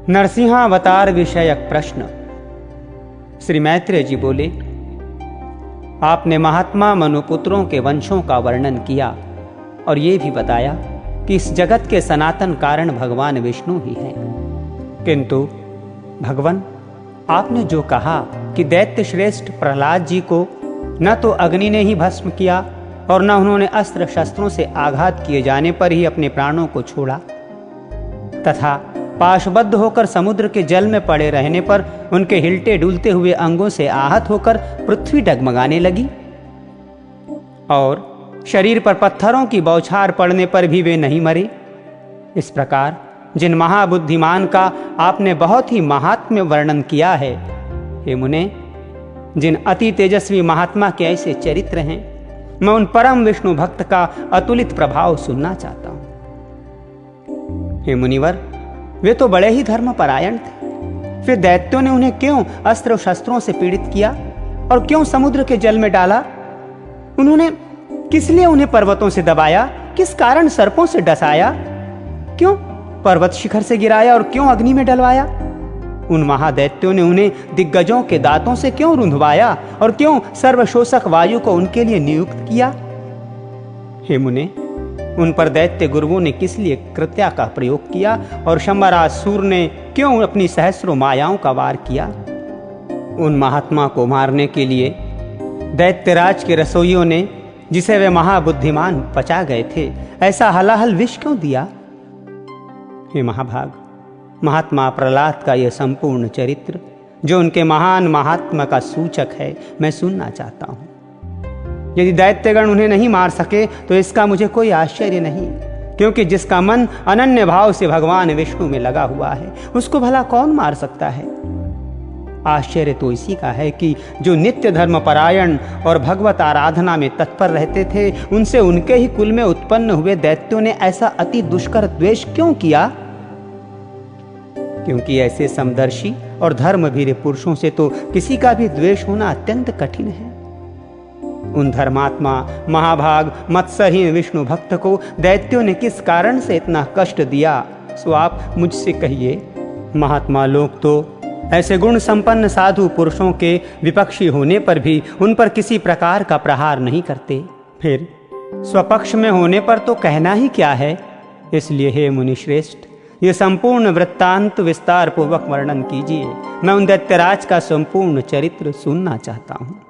नरसिंहावतार विषयक प्रश्न। श्री मैत्रेय जी बोले, आपने महात्मा मनुपुत्रों के वंशों का वर्णन किया और ये भी बताया कि इस जगत के सनातन कारण भगवान विष्णु ही हैं। किंतु भगवान, आपने जो कहा कि दैत्य श्रेष्ठ प्रहलाद जी को न तो अग्नि ने ही भस्म किया और न उन्होंने अस्त्र शस्त्रों से आघात किए जाने पर ही अपने प्राणों को छोड़ा, तथा पाशबद्ध होकर समुद्र के जल में पड़े रहने पर उनके हिलते डुलते हुए अंगों से आहत होकर पृथ्वी डगमगाने लगी और शरीर पर पत्थरों की बौछार पड़ने पर भी वे नहीं मरे। इस प्रकार जिन महाबुद्धिमान का आपने बहुत ही महात्म्य वर्णन किया है, हे मुने, जिन अति तेजस्वी महात्मा के ऐसे चरित्र हैं, मैं उन परम विष्णु भक्त का अतुलित प्रभाव सुनना चाहता हूं। हे मुनिवर, वे तो बड़े ही धर्मपरायण थे, फिर दैत्यों ने उन्हें क्यों अस्त्र शस्त्रों से पीड़ित किया और क्यों समुद्र के जल में डाला? उन्होंने किस लिए उन्हें पर्वतों से दबाया? किस कारण सर्पों से डसाया? क्यों पर्वत शिखर से गिराया और क्यों अग्नि में डलवाया? उन महादैत्यों ने उन्हें दिग्गजों के दांतों से क्यों रुंधवाया और क्यों सर्वशोषक वायु को उनके लिए नियुक्त किया? हे मुने, उन पर दैत्य गुरुओं ने किस लिए कृत्या का प्रयोग किया और शंबरासुर ने क्यों अपनी सहस्रों मायाओं का वार किया? उन महात्मा को मारने के लिए दैत्यराज के रसोइयों ने, जिसे वे महाबुद्धिमान पचा गए थे, ऐसा हलाहल विष क्यों दिया? हे महाभाग, महात्मा प्रहलाद का यह संपूर्ण चरित्र, जो उनके महान महात्मा का सूचक है, मैं सुनना चाहता हूं। यदि दैत्यगण उन्हें नहीं मार सके तो इसका मुझे कोई आश्चर्य नहीं, क्योंकि जिसका मन अनन्य भाव से भगवान विष्णु में लगा हुआ है, उसको भला कौन मार सकता है? आश्चर्य तो इसी का है कि जो नित्य धर्म परायण और भगवत आराधना में तत्पर रहते थे, उनसे उनके ही कुल में उत्पन्न हुए दैत्यों ने ऐसा अति दुष्कर द्वेष क्यों किया? क्योंकि ऐसे समदर्शी और धर्मवीर पुरुषों से तो किसी का भी द्वेष होना अत्यंत कठिन है। उन धर्मात्मा महाभाग मत्सरहीन विष्णु भक्त को दैत्यों ने किस कारण से इतना कष्ट दिया, सो आप मुझसे कहिए। महात्मा लोग तो ऐसे गुण संपन्न साधु पुरुषों के विपक्षी होने पर भी उन पर किसी प्रकार का प्रहार नहीं करते, फिर स्वपक्ष में होने पर तो कहना ही क्या है। इसलिए हे मुनिश्रेष्ठ, ये संपूर्ण वृत्तांत विस्तार पूर्वक वर्णन कीजिए। मैं उन दैत्यराज का संपूर्ण चरित्र सुनना चाहता हूँ।